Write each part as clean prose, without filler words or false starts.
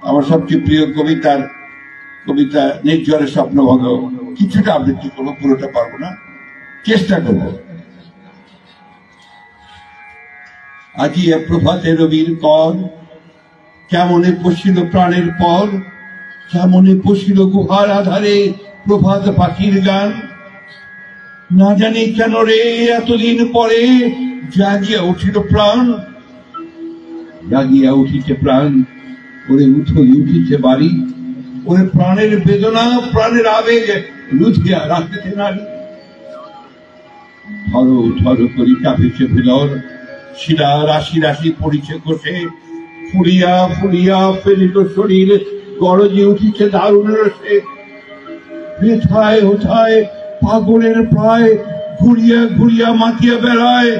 আমার সবচেয়ে প্রিয় কবিতা নির্ঝরের স্বপ্নভঙ্গ কিছুটা আবৃত্তি করবো, পুরোটা পারবো না, চেষ্টা করবো। আজি এ প্রভাতে রবির কর, কেমনে পশিল প্রাণের পর, কেমনে পশিল গুহার আধারে প্রভাত পাখির গান। না জানি কেন রে এতদিন পরে জাগিয়া উঠিল প্রাণ, জাগিয়া উঠিছে প্রাণ, ওরে উঠই উঠিছে বাড়ি, ওরে প্রাণের বেদনা প্রাণের আবেগ লুঝিয়া রাখিতে নারী। ধরো ধরো করি কাঁপিছে ভুলর, শিরা রাশি রাশি পড়িছে কোষে, ফুলিয়া ফুলিয়া ফেলিল শরীর, গরজে উঠিছে দারুণ রসে। হেথায় হোথায় পাগলের প্রায় ঘুরিয়া ঘুরিয়া মাতিয়া বেড়ায়,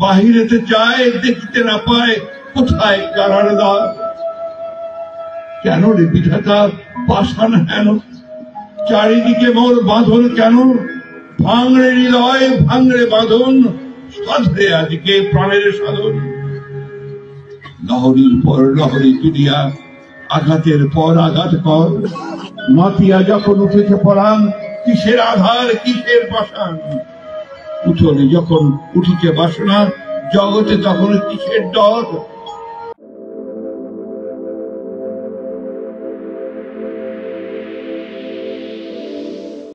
বাহিরেতে যায় দেখিতে না পায় কোথায় কারার দ্বার। কেন রে বিধাতা পাষাণ হেন, চারিদিকে মোর বাঁধন কেন, ভাঙড়ে হৃদয় ভাঙড়ে বাঁধন, সাধরে আজকে প্রাণের সাধন। লহরীর পর লহরী তুলিয়া আঘাতের পর আঘাত কর, মাতিয়া যখন উঠেছে পরাণ, কিসের আধার কিসের পাষাণ। উঠোনে যখন উঠিছে বাসনা, জগতে তখন কিসের ডর।